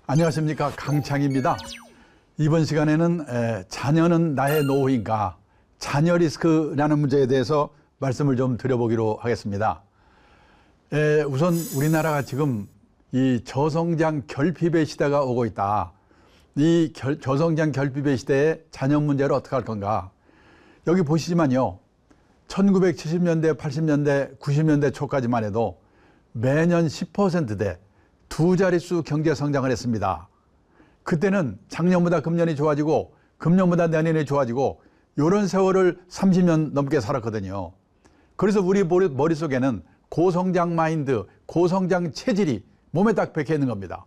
안녕하십니까, 강창입니다. 이번 시간에는 자녀는 나의 노후인가, 자녀 리스크라는 문제에 대해서 말씀을 좀 드려보기로 하겠습니다. 우선 우리나라가 지금 이 저성장 결핍의 시대가 오고 있다. 이 저성장 결핍의 시대에 자녀 문제를 어떻게 할 건가. 여기 보시지만요, 1970년대, 80년대, 90년대 초까지만 해도 매년 10%대 두 자릿수 경제 성장을 했습니다. 그때는 작년보다 금년이 좋아지고 금년보다 내년이 좋아지고 이런 세월을 30년 넘게 살았거든요. 그래서 우리 머릿속에는 고성장 마인드, 고성장 체질이 몸에 딱 박혀 있는 겁니다.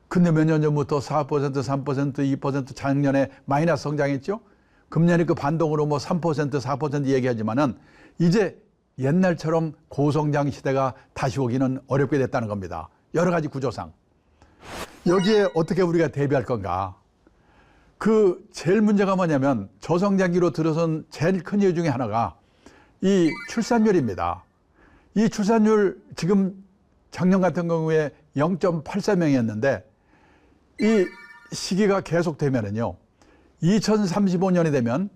근데 몇 년 전부터 4%, 3%, 2% 작년에 마이너스 성장했죠. 금년에 그 반동으로 뭐 3%, 4% 얘기하지만은 이제 옛날처럼 고성장 시대가 다시 오기는 어렵게 됐다는 겁니다. 여러 가지 구조상. 여기에 어떻게 우리가 대비할 건가? 그 제일 문제가 뭐냐면 저성장기로 들어선 제일 큰 이유 중에 하나가 이 출산율입니다. 이 출산율 지금 작년 같은 경우에 0.84명이었는데 이 시기가 계속되면은요, 2035년이 되면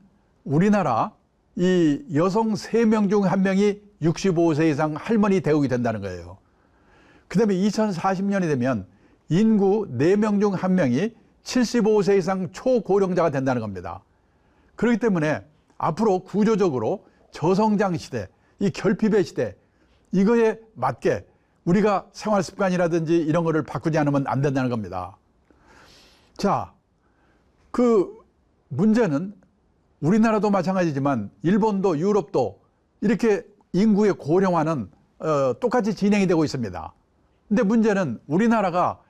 우리나라 이 여성 3명 중 1명이 65세 이상 할머니 대우가 된다는 거예요. 그 다음에 2040년이 되면 인구 4명 중 1명이 75세 이상 초고령자가 된다는 겁니다. 그렇기 때문에 앞으로 구조적으로 저성장 시대, 이 결핍의 시대, 이거에 맞게 우리가 생활 습관이라든지 이런 거를 바꾸지 않으면 안 된다는 겁니다. 자, 그 문제는 우리나라도 마찬가지지만 일본도 유럽도 이렇게 인구의 고령화는 똑같이 진행이 되고 있습니다. 근데 문제는 우리나라가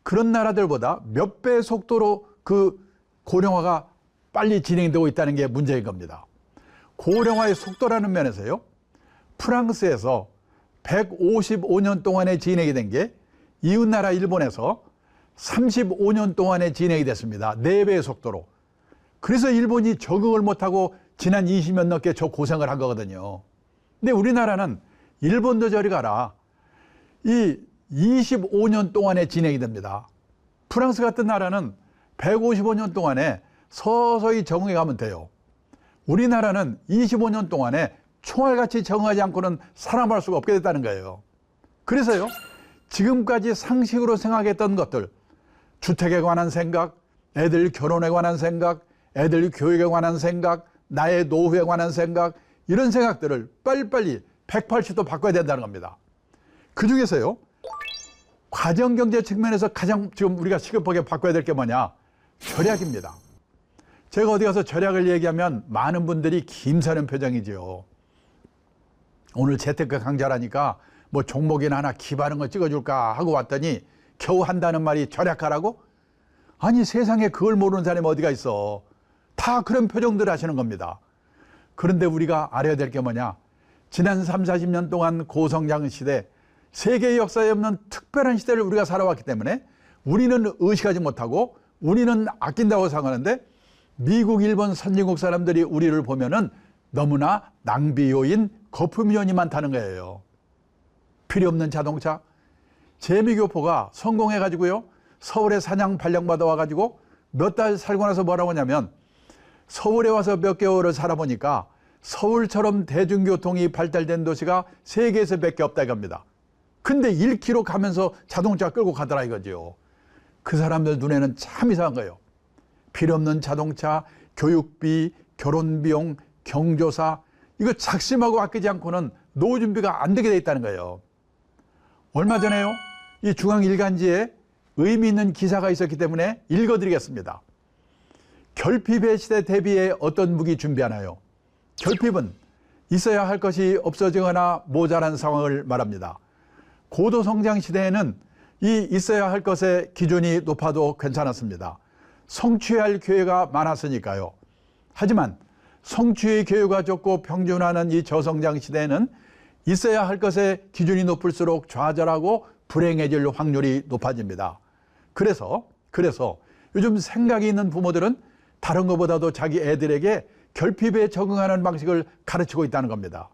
그런 나라들보다 몇 배 속도로 그 고령화가 빨리 진행되고 있다는 게 문제인 겁니다. 고령화의 속도라는 면에서요, 프랑스에서 155년 동안에 진행이 된 게 이웃나라 일본에서 35년 동안에 진행이 됐습니다. 4배의 속도로. 그래서 일본이 적응을 못하고 지난 20년 넘게 저 고생을 한 거거든요. 근데 우리나라는 일본도 저리 가라, 이 25년 동안에 진행이 됩니다. 프랑스 같은 나라는 155년 동안에 서서히 적응해 가면 돼요. 우리나라는 25년 동안에 총알같이 적응하지 않고는 살아남을 수가 없게 됐다는 거예요. 그래서요, 지금까지 상식으로 생각했던 것들, 주택에 관한 생각, 애들 결혼에 관한 생각, 애들 교육에 관한 생각, 나의 노후에 관한 생각, 이런 생각들을 빨리빨리 180도 바꿔야 된다는 겁니다. 그 중에서요, 가정경제 측면에서 가장 지금 우리가 시급하게 바꿔야 될 게 뭐냐? 절약입니다. 제가 어디 가서 절약을 얘기하면 많은 분들이 김사는 표정이지요. 오늘 재테크 강좌라니까 뭐 종목이나 하나 기바른 거 찍어줄까 하고 왔더니 겨우 한다는 말이 절약하라고? 아니, 세상에 그걸 모르는 사람이 어디가 있어. 다 그런 표정들 하시는 겁니다. 그런데 우리가 알아야 될 게 뭐냐? 지난 3, 40년 동안 고성장 시대, 세계 역사에 없는 특별한 시대를 우리가 살아왔기 때문에 우리는 의식하지 못하고 우리는 아낀다고 생각하는데 미국, 일본 선진국 사람들이 우리를 보면은 너무나 낭비 요인, 거품 요인이 많다는 거예요. 필요 없는 자동차. 재미교포가 성공해가지고요, 서울에 사냥 발령받아 와가지고 몇 달 살고 나서 뭐라고 하냐면, 서울에 와서 몇 개월을 살아보니까 서울처럼 대중교통이 발달된 도시가 세계에서 몇 개 없다 이겁니다. 근데 1km 가면서 자동차 끌고 가더라 이거죠. 그 사람들 눈에는 참 이상한 거예요. 필요 없는 자동차, 교육비, 결혼비용, 경조사, 이거 작심하고 아끼지 않고는 노후 준비가 안 되게 돼 있다는 거예요. 얼마 전에요, 이 중앙일간지에 의미 있는 기사가 있었기 때문에 읽어드리겠습니다. 결핍의 시대 대비에 어떤 무기 준비하나요? 결핍은 있어야 할 것이 없어지거나 모자란 상황을 말합니다. 고도성장 시대에는 이 있어야 할 것의 기준이 높아도 괜찮았습니다. 성취할 기회가 많았으니까요. 하지만 성취의 기회가 적고 평준화하는 이 저성장 시대에는 있어야 할 것의 기준이 높을수록 좌절하고 불행해질 확률이 높아집니다. 그래서 요즘 생각이 있는 부모들은 다른 것보다도 자기 애들에게 결핍에 적응하는 방식을 가르치고 있다는 겁니다.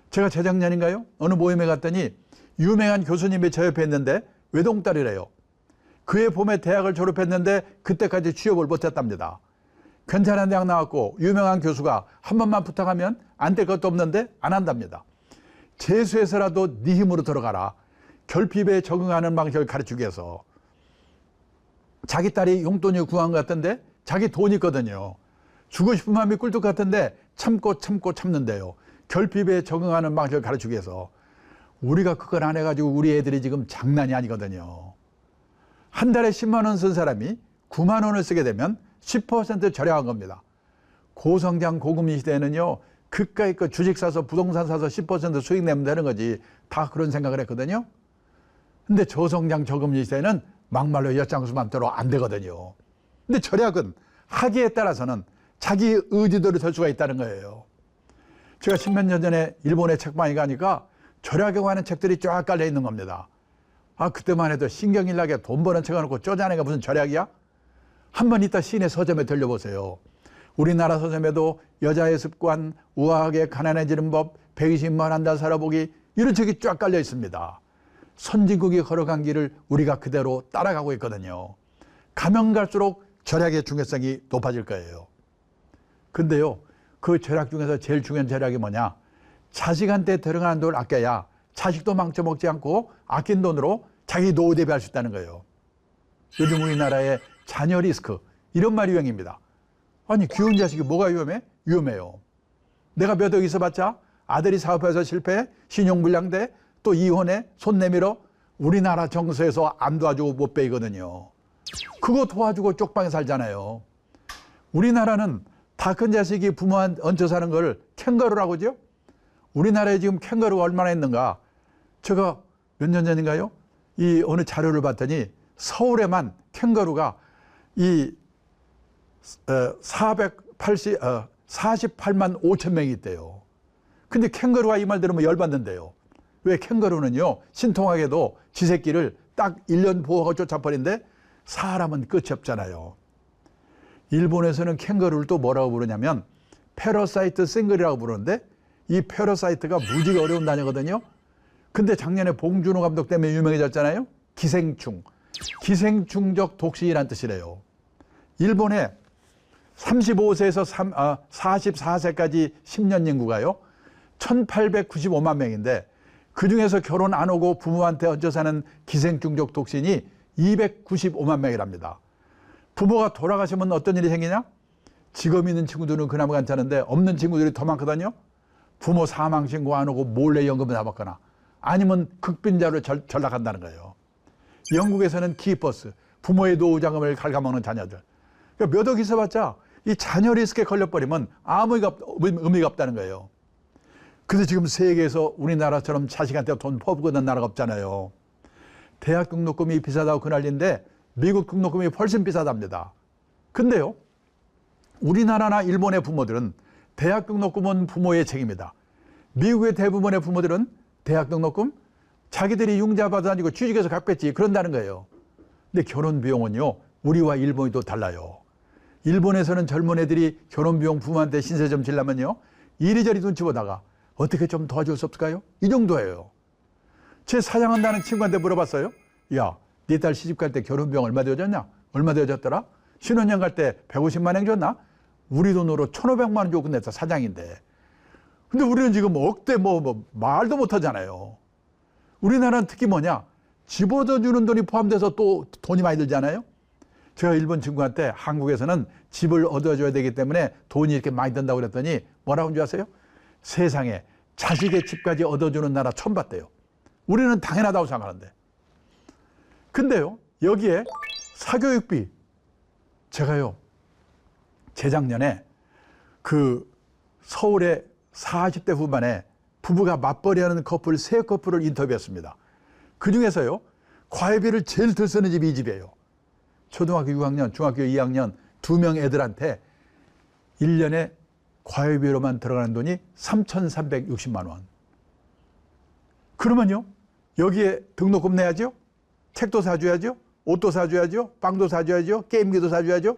제가 재작년인가요? 어느 모임에 갔더니 유명한 교수님이 저 옆에 있는데 외동딸이래요. 그해 봄에 대학을 졸업했는데 그때까지 취업을 못했답니다. 괜찮은 대학 나왔고 유명한 교수가 한 번만 부탁하면 안 될 것도 없는데 안 한답니다. 재수해서라도 네 힘으로 들어가라. 결핍에 적응하는 방식을 가르치기 위해서. 자기 딸이 용돈이 구한 것 같은데 자기 돈이 있거든요. 주고 싶은 마음이 꿀뚝 같은데 참고 참는데요. 결핍에 적응하는 방식을 가르치기 위해서. 우리가 그걸 안 해가지고 우리 애들이 지금 장난이 아니거든요. 한 달에 10만 원 쓴 사람이 9만 원을 쓰게 되면 10% 절약한 겁니다. 고성장 고금리 시대에는요, 그까이 거 주식 사서 부동산 사서 10% 수익 내면 되는 거지. 다 그런 생각을 했거든요. 근데 저성장 저금리 시대에는 막말로 엿장수 맘대로 안 되거든요. 근데 절약은 하기에 따라서는 자기 의지대로 될 수가 있다는 거예요. 제가 10몇 년 전에 일본에 책방에 가니까 절약에 관한 책들이 쫙 깔려 있는 겁니다. 아, 그때만 해도 신경일 나게 돈 버는 책 해놓고 쪼잔해가 무슨 절약이야? 한번 이따 시내 서점에 들려보세요. 우리나라 서점에도 여자의 습관, 우아하게 가난해지는 법, 120만 한 달 살아보기, 이런 책이 쫙 깔려 있습니다. 선진국이 걸어간 길을 우리가 그대로 따라가고 있거든요. 가면 갈수록 절약의 중요성이 높아질 거예요. 근데요, 그 절약 중에서 제일 중요한 절약이 뭐냐? 자식한테 들어가는 돈을 아껴야 자식도 망쳐먹지 않고 아낀 돈으로 자기 노후 대비할 수 있다는 거예요. 요즘 우리나라의 자녀 리스크, 이런 말이 유행입니다. 아니, 귀여운 자식이 뭐가 위험해? 위험해요. 내가 몇 억 있어봤자 아들이 사업해서 실패해, 신용불량돼, 또 이혼해, 손 내밀어. 우리나라 정서에서 안 도와주고 못 베이거든요. 그거 도와주고 쪽방에 살잖아요. 우리나라는 다 큰 자식이 부모한테 얹혀 사는 걸 캥거루라고 하죠. 우리나라에 지금 캥거루가 얼마나 있는가. 제가 몇 년 전인가요? 이 어느 자료를 봤더니 서울에만 캥거루가 이 48만 5천 명이 있대요. 근데 캥거루가 이 말 들으면 열받는데요. 왜? 캥거루는요, 신통하게도 지 새끼를 딱 1년 보호하고 쫓아버리는데 사람은 끝이 없잖아요. 일본에서는 캥거루를 또 뭐라고 부르냐면 패러사이트 싱글이라고 부르는데, 이 패러사이트가 무지가 어려운 단어거든요. 근데 작년에 봉준호 감독 때문에 유명해졌잖아요. 기생충. 기생충적 독신이란 뜻이래요. 일본에 35세에서 44세까지 10년 인구가요, 1895만 명인데 그중에서 결혼 안 하고 부모한테 얹혀 사는 기생충적 독신이 295만 명이랍니다. 부모가 돌아가시면 어떤 일이 생기냐? 직업 있는 친구들은 그나마 괜찮은데 없는 친구들이 더 많거든요. 부모 사망 신고 안 하고 몰래 연금을 다 받거나 아니면 극빈자로 전락한다는 거예요. 영국에서는 키퍼스, 부모의 노후 자금을 갉아먹는 자녀들. 그러니까 몇 억 있어봤자 이 자녀 리스크에 걸려버리면 아무 의미가 없다는 거예요. 그래서 지금 세계에서 우리나라처럼 자식한테 돈 퍼붓는 나라가 없잖아요. 대학 등록금이 비싸다고 그 난리인데 미국 등록금이 훨씬 비싸답니다. 근데요, 우리나라나 일본의 부모들은 대학 등록금은 부모의 책임이다. 미국의 대부분의 부모들은 대학 등록금 자기들이 융자받아 다니고 취직해서 갚겠지, 그런다는 거예요. 근데 결혼 비용은요, 우리와 일본이 또 달라요. 일본에서는 젊은 애들이 결혼 비용 부모한테 신세 좀 지려면요, 이리저리 눈치 보다가 어떻게 좀 도와줄 수 없을까요? 이 정도예요. 제 사장한다는 친구한테 물어봤어요. 야, 네 딸 시집 갈 때 결혼 비용 얼마 되어졌냐? 얼마 되어졌더라? 신혼여행 갈 때 150만 원 줬나? 우리 돈으로 1,500만 원 주고 끝냈어, 사장인데. 근데 우리는 지금 억대 말도 못 하잖아요. 우리나라는 특히 뭐냐? 집 얻어주는 돈이 포함돼서 또 돈이 많이 들잖아요. 제가 일본 친구한테 한국에서는 집을 얻어줘야 되기 때문에 돈이 이렇게 많이 든다고 그랬더니 뭐라고 한 줄 아세요? 세상에 자식의 집까지 얻어주는 나라 처음 봤대요. 우리는 당연하다고 생각하는데. 근데요, 여기에 사교육비, 제가요, 재작년에 그 서울의 40대 후반에 부부가 맞벌이하는 커플 3커플을 인터뷰했습니다. 그 중에서요, 과외비를 제일 덜 쓰는 집이 이 집이에요. 초등학교 6학년, 중학교 2학년 2명 애들한테 1년에 과외비로만 들어가는 돈이 3,360만 원. 그러면요, 여기에 등록금 내야죠? 책도 사줘야죠? 옷도 사줘야죠? 빵도 사줘야죠? 게임기도 사줘야죠?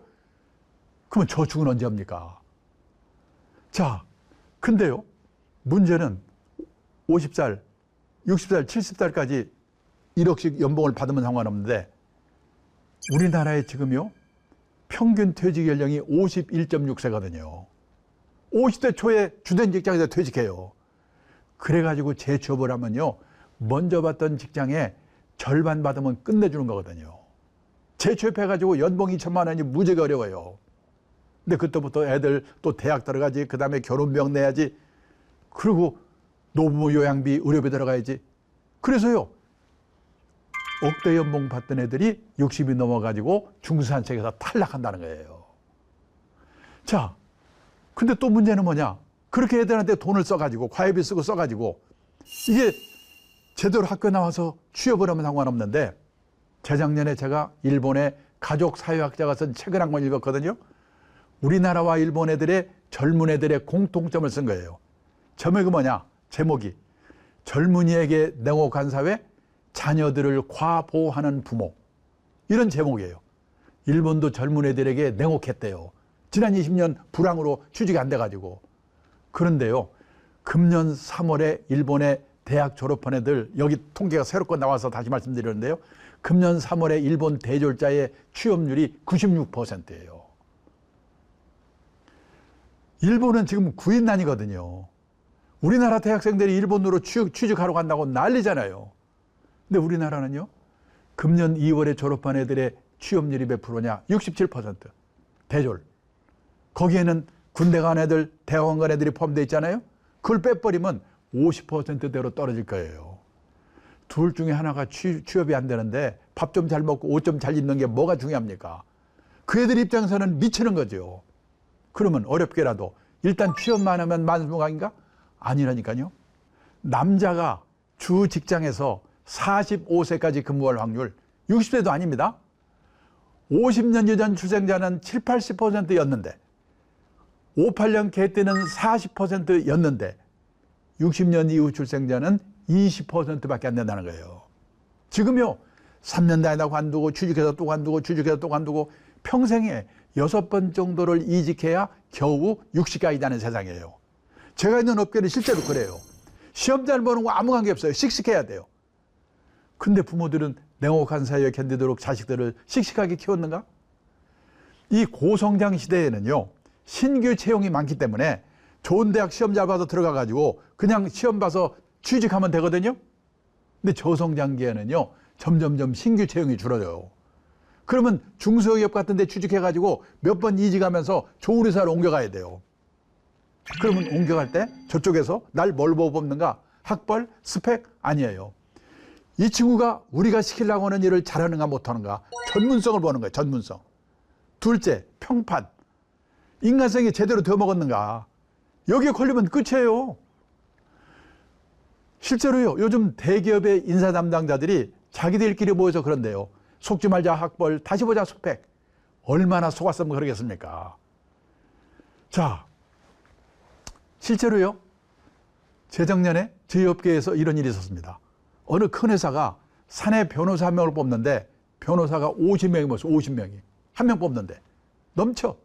그러면 저축은 언제 합니까? 자, 근데요, 문제는 50살, 60살, 70살까지 1억씩 연봉을 받으면 상관없는데 우리나라에 지금요, 평균 퇴직 연령이 51.6세거든요. 50대 초에 주된 직장에서 퇴직해요. 그래가지고 재취업을 하면요, 먼저 받던 직장에 절반 받으면 끝내주는 거거든요. 재취업해가지고 연봉 2천만 원이 무지하게 어려워요. 근데 그때부터 애들 또 대학 들어가지, 그 다음에 결혼비용 내야지, 그리고 노부모 요양비, 의료비 들어가야지. 그래서요, 억대 연봉 받던 애들이 60이 넘어가지고 중산층에서 탈락한다는 거예요. 자, 근데 또 문제는 뭐냐? 그렇게 애들한테 돈을 써가지고, 과외비 쓰고 써가지고, 이게 제대로 학교 나와서 취업을 하면 상관없는데, 재작년에 제가 일본의 가족 사회학자가 쓴 책을 한 권 읽었거든요. 우리나라와 일본 애들의 젊은 애들의 공통점을 쓴 거예요. 제목이 뭐냐? 제목이 젊은이에게 냉혹한 사회, 자녀들을 과보호하는 부모. 이런 제목이에요. 일본도 젊은 애들에게 냉혹했대요. 지난 20년 불황으로 취직이 안 돼가지고. 그런데요, 금년 3월에 일본의 대학 졸업한 애들, 여기 통계가 새롭게 나와서 다시 말씀드렸는데요, 금년 3월에 일본 대졸자의 취업률이 96%예요. 일본은 지금 구인난이거든요. 우리나라 대학생들이 일본으로 취직하러 간다고 난리잖아요. 근데 우리나라는요, 금년 2월에 졸업한 애들의 취업률이 몇 프로냐? 67%. 대졸. 거기에는 군대 간 애들, 대학원 간 애들이 포함되어 있잖아요. 그걸 빼버리면 50%대로 떨어질 거예요. 둘 중에 하나가 취업이 안 되는데 밥 좀 잘 먹고 옷 좀 잘 입는 게 뭐가 중요합니까? 그 애들 입장에서는 미치는 거죠. 그러면 어렵게라도 일단 취업만 하면 만수무강인가? 아니라니까요. 남자가 주 직장에서 45세까지 근무할 확률 60세도 아닙니다. 50년 전 출생자는 7, 80%였는데 58년 개때는 40%였는데 60년 이후 출생자는 20%밖에 안 된다는 거예요. 지금요, 3년 다니다 관두고 취직해서 또 관두고 취직해서 또 관두고 평생에 6번 정도를 이직해야 겨우 60까지 다는 세상이에요. 제가 있는 업계는 실제로 그래요. 시험 잘 보는 거 아무 관계 없어요. 씩씩해야 돼요. 근데 부모들은 냉혹한 사회에 견디도록 자식들을 씩씩하게 키웠는가? 이 고성장 시대에는요, 신규 채용이 많기 때문에 좋은 대학 시험 잘 봐서 들어가가지고 그냥 시험 봐서 취직하면 되거든요. 근데 저성장기에는요, 점점점 신규 채용이 줄어져요. 그러면 중소기업 같은 데 취직해가지고 몇 번 이직하면서 좋은 회사로 옮겨가야 돼요. 그러면 옮겨갈 때 저쪽에서 날 뭘 보고 뽑는가? 학벌, 스펙? 아니에요. 이 친구가 우리가 시키려고 하는 일을 잘하는가 못하는가? 전문성을 보는 거예요. 전문성. 둘째, 평판. 인간성이 제대로 되어 먹었는가? 여기에 걸리면 끝이에요. 실제로요, 요즘 대기업의 인사 담당자들이 자기들끼리 모여서 그런데요, 속지 말자 학벌, 다시 보자 스펙. 얼마나 속았으면 그러겠습니까? 자, 실제로요, 재작년에 저희 업계에서 이런 일이 있었습니다. 어느 큰 회사가 사내 변호사 한 명을 뽑는데 변호사가 50명이 모였어요. 50명이. 한 명 뽑는데 넘쳐.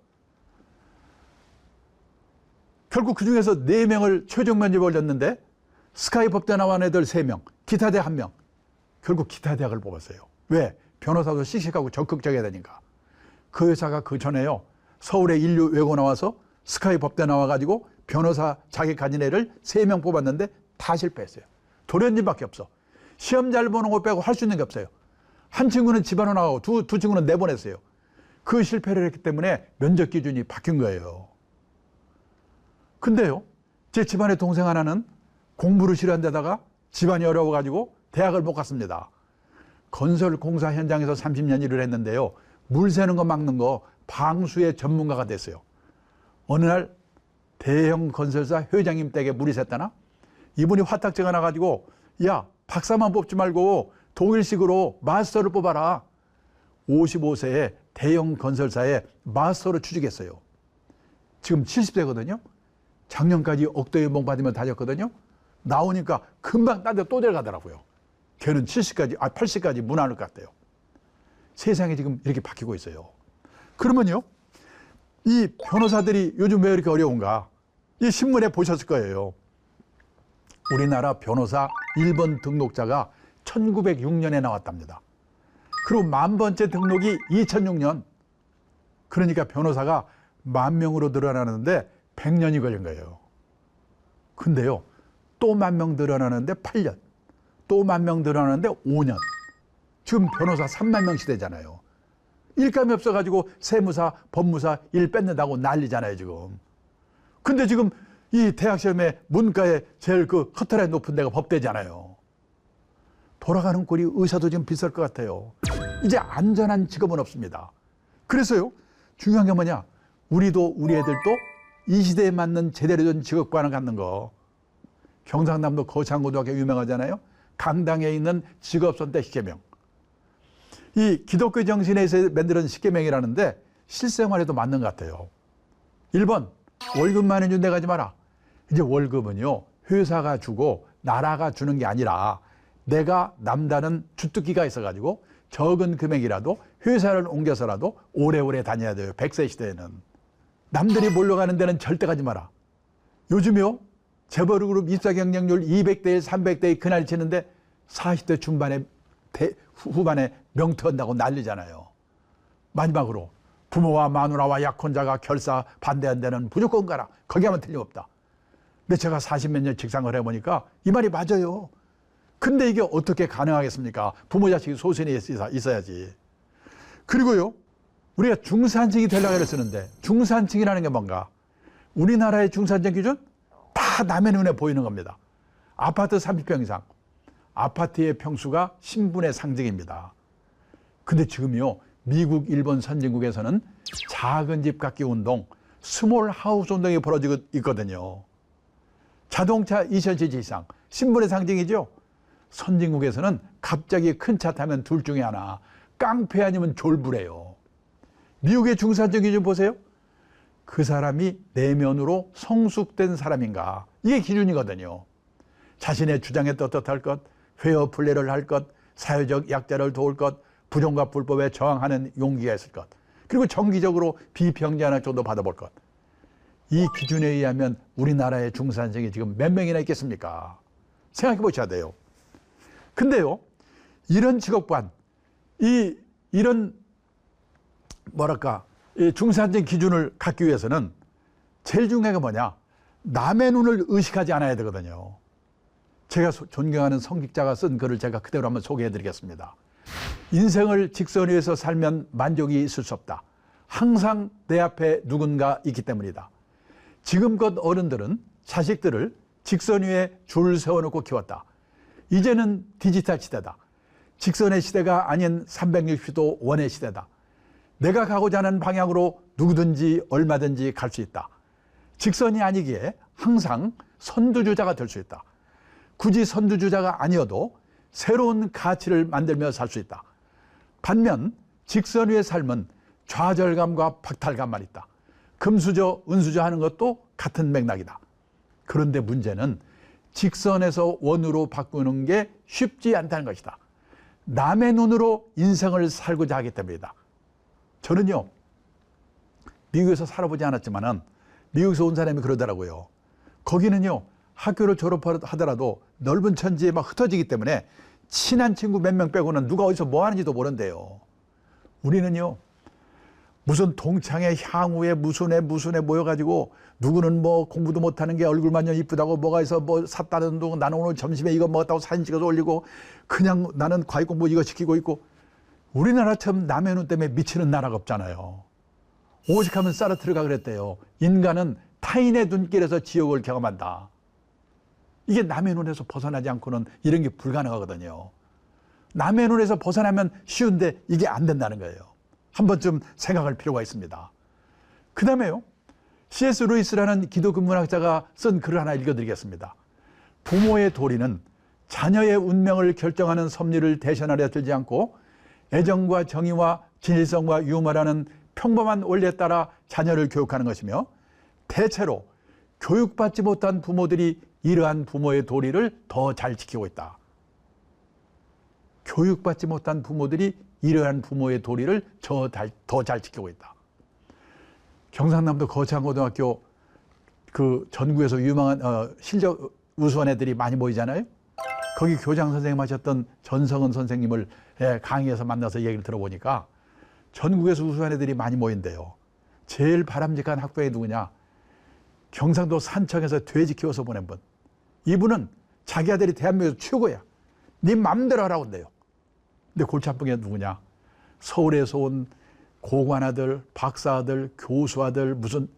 결국 그 중에서 4명을 최종 면접을 올렸는데 스카이 법대 나온 애들 3명, 기타 대학 1명. 결국 기타 대학을 뽑았어요. 왜? 변호사도 씩씩하고 적극적이어야 되니까. 그 회사가 그 전에요, 서울에 인류 외고 나와서 스카이 법대 나와가지고 변호사 자격 가진 애를 3명 뽑았는데 다 실패했어요. 도련님밖에 없어. 시험 잘 보는 거 빼고 할 수 있는 게 없어요. 한 친구는 집안으로 나가고 두 친구는 내보냈어요. 그 실패를 했기 때문에 면접 기준이 바뀐 거예요. 근데요, 제 집안의 동생 하나는 공부를 싫어한 데다가 집안이 어려워가지고 대학을 못 갔습니다. 건설 공사 현장에서 30년 일을 했는데요, 물 새는 거 막는 거 방수의 전문가가 됐어요. 어느 날 대형 건설사 회장님 댁에 물이 샜다나? 이분이 화딱지가 나가지고, 야, 박사만 뽑지 말고 독일식으로 마스터를 뽑아라. 55세에 대형 건설사에 마스터로 취직했어요. 지금 70세거든요. 작년까지 억대 연봉 받으면 다녔거든요. 나오니까 금방 딴 데 또 데려가더라고요. 걔는 80까지 무난할 것 같아요. 세상이 지금 이렇게 바뀌고 있어요. 그러면요, 이 변호사들이 요즘 왜 이렇게 어려운가? 이 신문에 보셨을 거예요. 우리나라 변호사 1번 등록자가 1906년에 나왔답니다. 그리고 10,000번째 등록이 2006년. 그러니까 변호사가 10,000명으로 늘어나는데 100년이 걸린 거예요. 근데요, 또 10,000명 늘어나는데 8년, 또 10,000명 늘어나는데 5년. 지금 변호사 30,000명 시대잖아요. 일감이 없어가지고 세무사, 법무사 일 뺏는다고 난리잖아요, 지금. 근데 지금 이 대학시험에 문과에 제일 그 커트라인 높은 데가 법대잖아요. 돌아가는 꼴이 의사도 지금 비쌀 것 같아요. 이제 안전한 직업은 없습니다. 그래서요, 중요한 게 뭐냐? 우리도 우리 애들도 이 시대에 맞는 제대로 된 직업관을 갖는 거. 경상남도 거창고등학교 유명하잖아요. 강당에 있는 직업선택 십계명. 이 기독교 정신에서 만든 십계명이라는데 실생활에도 맞는 것 같아요. 1번, 월급만 해준 데 가지 마라. 이제 월급은요, 회사가 주고 나라가 주는 게 아니라 내가 남다른 주특기가 있어가지고 적은 금액이라도 회사를 옮겨서라도 오래오래 다녀야 돼요. 100세 시대에는. 남들이 몰려가는 데는 절대 가지 마라. 요즘요, 재벌그룹 입사 경쟁률 200대 300대 그날 치는데 40대 중반에 후반에 명퇴한다고 난리잖아요. 마지막으로 부모와 마누라와 약혼자가 결사 반대한 데는 무조건 가라. 거기 하면 틀림없다. 근데 제가 40몇 년 직장을 해보니까 이 말이 맞아요. 근데 이게 어떻게 가능하겠습니까? 부모 자식이 소신이 있어야지. 그리고요, 우리가 중산층이 되려고 쓰는데 중산층이라는 게 뭔가? 우리나라의 중산층 기준? 다 남의 눈에 보이는 겁니다. 아파트 30평 이상. 아파트의 평수가 신분의 상징입니다. 근데 지금요, 미국, 일본 선진국에서는 작은 집 갖기 운동, 스몰 하우스 운동이 벌어지고 있거든요. 자동차 2,000cc 이상, 신분의 상징이죠. 선진국에서는 갑자기 큰 차 타면 둘 중에 하나, 깡패 아니면 졸부래요. 미국의 중산층 기준 보세요. 그 사람이 내면으로 성숙된 사람인가, 이게 기준이거든요. 자신의 주장에 떳떳할 것, 페어 플레이를 할 것, 사회적 약자를 도울 것, 부정과 불법에 저항하는 용기가 있을 것, 그리고 정기적으로 비평등한 정도 받아볼 것. 이 기준에 의하면 우리나라의 중산층이 지금 몇 명이나 있겠습니까? 생각해 보셔야 돼요. 근데요, 이런 직업관, 이런 뭐랄까, 이 중산층 기준을 갖기 위해서는 제일 중요한 게 뭐냐? 남의 눈을 의식하지 않아야 되거든요. 제가 존경하는 성직자가 쓴 글을 제가 그대로 한번 소개해 드리겠습니다. 인생을 직선 위에서 살면 만족이 있을 수 없다. 항상 내 앞에 누군가 있기 때문이다. 지금껏 어른들은 자식들을 직선 위에 줄 세워놓고 키웠다. 이제는 디지털 시대다. 직선의 시대가 아닌 360도 원의 시대다. 내가 가고자 하는 방향으로 누구든지 얼마든지 갈 수 있다. 직선이 아니기에 항상 선두주자가 될 수 있다. 굳이 선두주자가 아니어도 새로운 가치를 만들며 살 수 있다. 반면 직선 위의 삶은 좌절감과 박탈감만 있다. 금수저, 은수저 하는 것도 같은 맥락이다. 그런데 문제는 직선에서 원으로 바꾸는 게 쉽지 않다는 것이다. 남의 눈으로 인생을 살고자 하기 때문이다. 저는요, 미국에서 살아보지 않았지만은 미국에서 온 사람이 그러더라고요. 거기는요, 학교를 졸업하더라도 넓은 천지에 막 흩어지기 때문에 친한 친구 몇 명 빼고는 누가 어디서 뭐 하는지도 모른대요. 우리는요, 무슨 동창회 향후에 무슨 애 모여가지고 누구는 뭐 공부도 못하는 게 얼굴만 이쁘다고 뭐가 있어 뭐 샀다는 둥, 나는 오늘 점심에 이거 먹었다고 사진 찍어서 올리고 그냥 나는 과외 공부 이거 시키고 있고. 우리나라처럼 남의 눈 때문에 미치는 나라가 없잖아요. 오직하면 사르트르가 그랬대요. 인간은 타인의 눈길에서 지옥을 경험한다. 이게 남의 눈에서 벗어나지 않고는 이런 게 불가능하거든요. 남의 눈에서 벗어나면 쉬운데 이게 안 된다는 거예요. 한 번쯤 생각할 필요가 있습니다. 그 다음에요, C.S. 루이스라는 기독교 문학자가 쓴 글을 하나 읽어드리겠습니다. 부모의 도리는 자녀의 운명을 결정하는 섭리를 대신하려 들지 않고 애정과 정의와 진실성과 유머라는 평범한 원리에 따라 자녀를 교육하는 것이며, 대체로 교육받지 못한 부모들이 이러한 부모의 도리를 더 잘 지키고 있다. 교육받지 못한 부모들이 이러한 부모의 도리를 더 잘 지키고 있다. 경상남도 거창고등학교 그 전국에서 유명한 실력 우수한 애들이 많이 모이잖아요. 거기 교장 선생님 하셨던 전성은 선생님을 강의에서 만나서 얘기를 들어보니까 전국에서 우수한 애들이 많이 모인대요. 제일 바람직한 학부형이 누구냐? 경상도 산청에서 돼지 키워서 보낸 분. 이분은 자기 아들이 대한민국에서 최고야. 네 맘대로 하라고 한대요. 근데 골치 아픈 게 누구냐? 서울에서 온 고관 아들, 박사 아들, 교수 아들, 무슨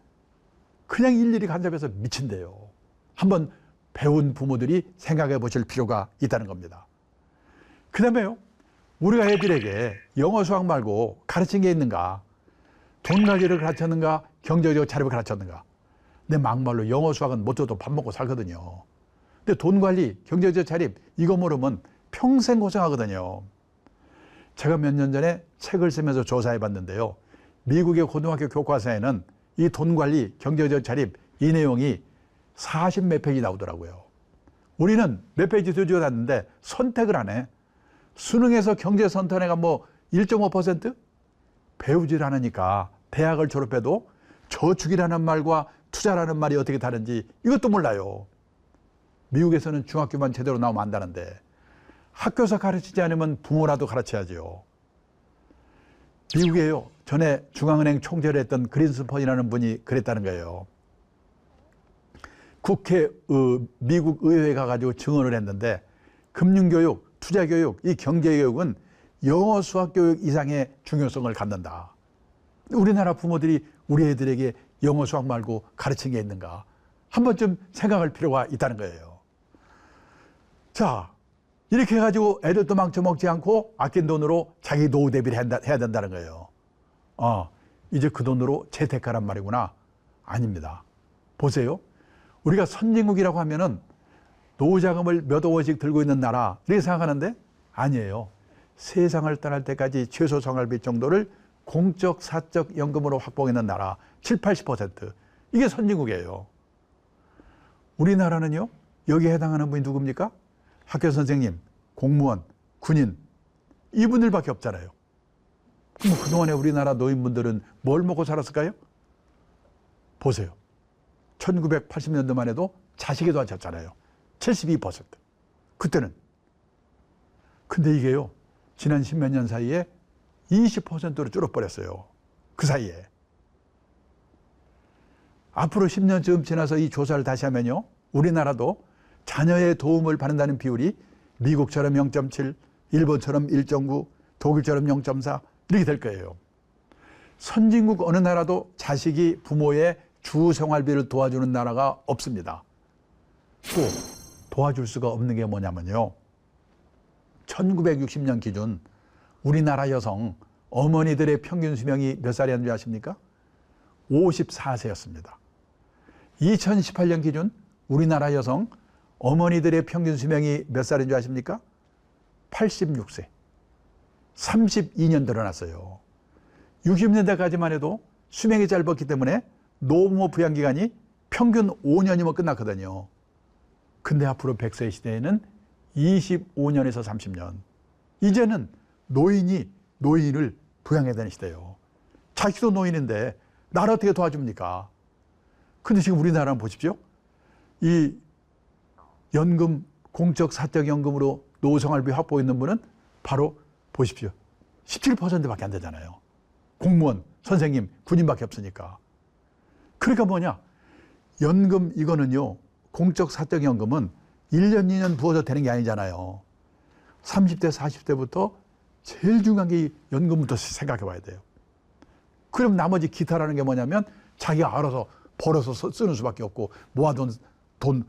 그냥 일일이 간섭해서 미친대요. 한번 배운 부모들이 생각해 보실 필요가 있다는 겁니다. 그 다음에요, 우리가 애들에게 영어 수학 말고 가르친 게 있는가? 돈 가지를 가르쳤는가? 경제적 자립을 가르쳤는가? 내 막말로 영어 수학은 못 줘도 밥 먹고 살거든요. 근데 돈 관리, 경제적 자립 이거 모르면 평생 고생하거든요. 제가 몇 년 전에 책을 쓰면서 조사해 봤는데요. 미국의 고등학교 교과서에는 이 돈 관리, 경제적 자립 이 내용이 40 몇 페이지 나오더라고요. 우리는 몇 페이지 더 지어놨는데 선택을 안 해. 수능에서 경제 선택해가 뭐 1.5%? 배우질 않으니까 대학을 졸업해도 저축이라는 말과 투자라는 말이 어떻게 다른지 이것도 몰라요. 미국에서는 중학교만 제대로 나오면 안다는데 학교에서 가르치지 않으면 부모라도 가르쳐야죠. 미국에요, 전에 중앙은행 총재를 했던 그린스펀이라는 분이 그랬다는 거예요. 미국 의회에 가가지고 증언을 했는데 금융교육, 투자교육, 이 경제교육은 영어 수학교육 이상의 중요성을 갖는다. 우리나라 부모들이 우리 애들에게 영어 수학 말고 가르친 게 있는가? 한 번쯤 생각할 필요가 있다는 거예요. 자, 이렇게 해가지고 애들도 망쳐먹지 않고 아낀 돈으로 자기 노후 대비를 해야 된다는 거예요. 이제 그 돈으로 재테크란 말이구나. 아닙니다. 보세요. 우리가 선진국이라고 하면은 노후자금을 몇 억원씩 들고 있는 나라 이렇게 생각하는데 아니에요. 세상을 떠날 때까지 최소 생활비 정도를 공적, 사적 연금으로 확보하는 나라 7, 80% 이게 선진국이에요. 우리나라는요, 여기에 해당하는 분이 누굽니까? 학교 선생님, 공무원, 군인 이분들밖에 없잖아요. 그럼 그동안에 우리나라 노인분들은 뭘 먹고 살았을까요? 보세요. 1980년도만 해도 자식에도 안 쳤잖아요. 72%. 그때는. 근데 이게요, 지난 10몇 년 사이에 20%로 줄어버렸어요. 그 사이에. 앞으로 10년쯤 지나서 이 조사를 다시 하면요, 우리나라도 자녀의 도움을 받는다는 비율이 미국처럼 0.7, 일본처럼 1.9, 독일처럼 0.4 이렇게 될 거예요. 선진국 어느 나라도 자식이 부모의 주 생활비를 도와주는 나라가 없습니다. 또 도와줄 수가 없는 게 뭐냐면요, 1960년 기준 우리나라 여성 어머니들의 평균 수명이 몇 살이었는지 아십니까? 54세였습니다. 2018년 기준 우리나라 여성 어머니들의 평균 수명이 몇 살인 줄 아십니까? 86세. 32년 늘어났어요. 60년대까지만 해도 수명이 짧았기 때문에 노부모 부양기간이 평균 5년이면 끝났거든요. 근데 앞으로 100세 시대에는 25년에서 30년. 이제는 노인이 노인을 부양해야 되는 시대예요. 자기도 노인인데 나를 어떻게 도와줍니까? 근데 지금 우리나라는 보십시오. 이 연금, 공적 사적 연금으로 노후생활비 확보해 있는 분은 바로 보십시오. 17%밖에 안 되잖아요. 공무원, 선생님, 군인밖에 없으니까. 그러니까 뭐냐? 연금 이거는요, 공적 사적 연금은 1년, 2년 부어서 되는 게 아니잖아요. 30대, 40대부터 제일 중요한 게 연금부터 생각해 봐야 돼요. 그럼 나머지 기타라는 게 뭐냐면 자기가 알아서 벌어서 쓰는 수밖에 없고 모아둔 돈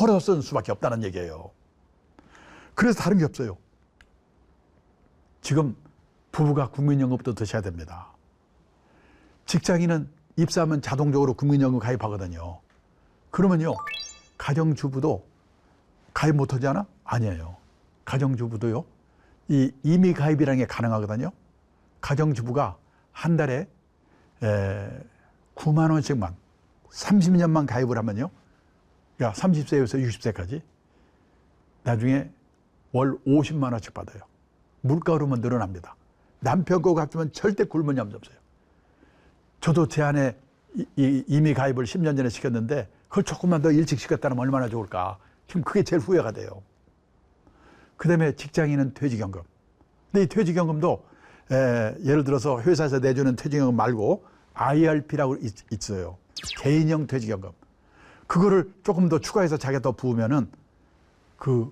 헐어서 쓰는 수밖에 없다는 얘기예요. 그래서 다른 게 없어요. 지금 부부가 국민연금부터 드셔야 됩니다. 직장인은 입사하면 자동적으로 국민연금 가입하거든요. 그러면요, 가정주부도 가입 못하지 않아? 아니에요. 가정주부도요, 이 임의 가입이라는 게 가능하거든요. 가정주부가 한 달에 9만 원씩만 30년만 가입을 하면요, 야 30세에서 60세까지 나중에 월 50만 원씩 받아요. 물가 오르면 늘어납니다. 남편 거 같으면 절대 굶은 양 없어요. 저도 제 아내 임의 가입을 10년 전에 시켰는데 그걸 조금만 더 일찍 시켰다면 얼마나 좋을까. 지금 그게 제일 후회가 돼요. 그다음에 직장인은 퇴직연금. 근데 이 퇴직연금도 예를 들어서 회사에서 내주는 퇴직연금 말고 IRP라고 있어요. 개인형 퇴직연금. 그거를 조금 더 추가해서 자기가 더 부으면은 그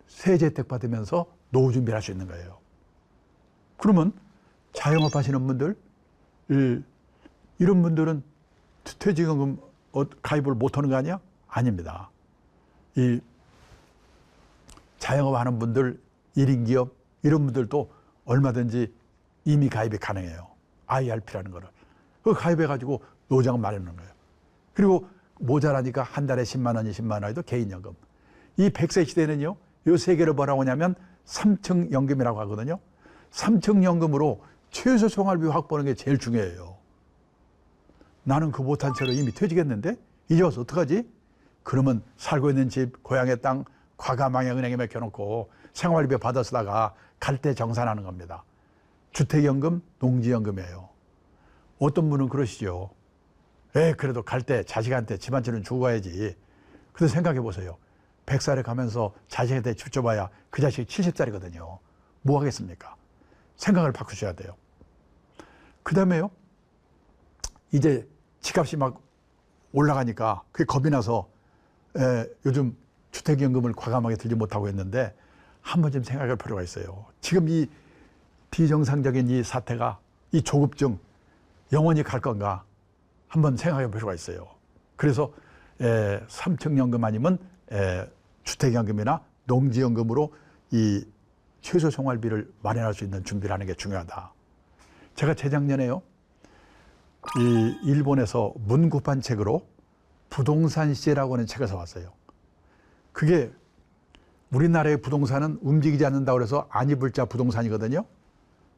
세제 혜택 받으면서 노후 준비를 할 수 있는 거예요. 그러면 자영업 하시는 분들, 이런 분들은 퇴직연금 가입을 못하는 거 아니야? 아닙니다. 이 자영업 하는 분들, 1인 기업 이런 분들도 얼마든지 이미 가입이 가능해요. IRP라는 거를. 그거 가입해가지고 노장을 마련하는 거예요. 그리고 모자라니까 한 달에 10만 원, 20만 원에도 개인연금. 이 100세 시대는요, 이 세 개를 뭐라고 하냐면 삼층연금이라고 하거든요. 삼층연금으로 최소 생활비 확보하는 게 제일 중요해요. 나는 그 못한 채로 이미 퇴직했는데 이제 와서 어떡하지? 그러면 살고 있는 집, 고향의 땅 과감하게 은행에 맡겨놓고 생활비 받아 쓰다가 갈 때 정산하는 겁니다. 주택연금, 농지연금이에요. 어떤 분은 그러시죠. 그래도 갈 때 자식한테 집 한 채는 주고 가야지. 그래서 생각해 보세요. 100살에 가면서 자식한테 집 줘봐야 그 자식이 70살이거든요. 뭐 하겠습니까? 생각을 바꾸셔야 돼요. 그 다음에요. 이제 집값이 막 올라가니까 그게 겁이 나서 요즘 주택연금을 과감하게 들지 못하고 있는데 한 번쯤 생각할 필요가 있어요. 지금 이 비정상적인 이 사태가, 이 조급증 영원히 갈 건가 한번 생각해 볼 필요가 있어요. 그래서 삼층연금 아니면 주택연금이나 농지연금으로 이 최소 생활비를 마련할 수 있는 준비를 하는 게 중요하다. 제가 재작년에요, 이 일본에서 문구판 책으로 부동산 시대라고 하는 책을 사왔어요. 그게 우리나라의 부동산은 움직이지 않는다고 해서 안 입을 자 부동산이거든요.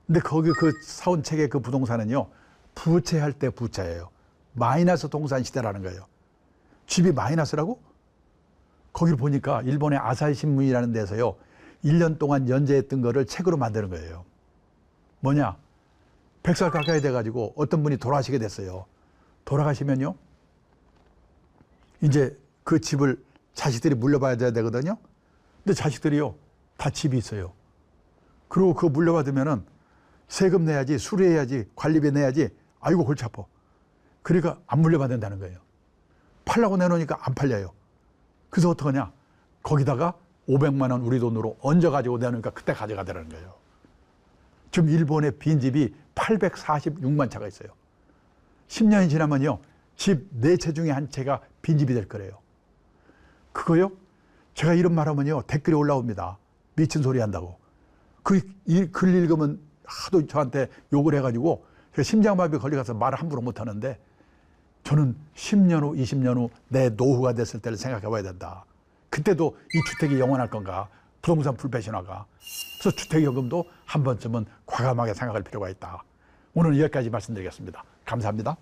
근데 거기 그 사온 책의 그 부동산은요, 부채할 때 부채예요. 마이너스 동산 시대라는 거예요. 집이 마이너스라고? 거기를 보니까 일본의 아사히 신문이라는 데서요, 1년 동안 연재했던 거를 책으로 만드는 거예요. 뭐냐? 100살 가까이 돼가지고 어떤 분이 돌아가시게 됐어요. 돌아가시면요, 이제 그 집을 자식들이 물려받아야 되거든요. 근데 자식들이요, 다 집이 있어요. 그리고 그거 물려받으면은 세금 내야지, 수리해야지, 관리비 내야지. 아이고 골치 아파. 그러니까 안 물려받는다는 거예요. 팔라고 내놓으니까 안 팔려요. 그래서 어떡하냐? 거기다가 500만 원 우리 돈으로 얹어가지고 내놓으니까 그때 가져가더라는 거예요. 지금 일본의 빈집이 846만 채가 있어요. 10년이 지나면요, 집 4채 중에 한 채가 빈집이 될 거래요. 그거요? 제가 이런 말 하면요, 댓글이 올라옵니다. 미친 소리 한다고. 그 글 읽으면 하도 저한테 욕을 해가지고 제가 심장마비 걸려가서 말을 함부로 못 하는데, 저는 10년 후, 20년 후 내 노후가 됐을 때를 생각해 봐야 된다. 그때도 이 주택이 영원할 건가? 부동산 불패신화가. 그래서 주택연금도 한 번쯤은 과감하게 생각할 필요가 있다. 오늘 여기까지 말씀드리겠습니다. 감사합니다.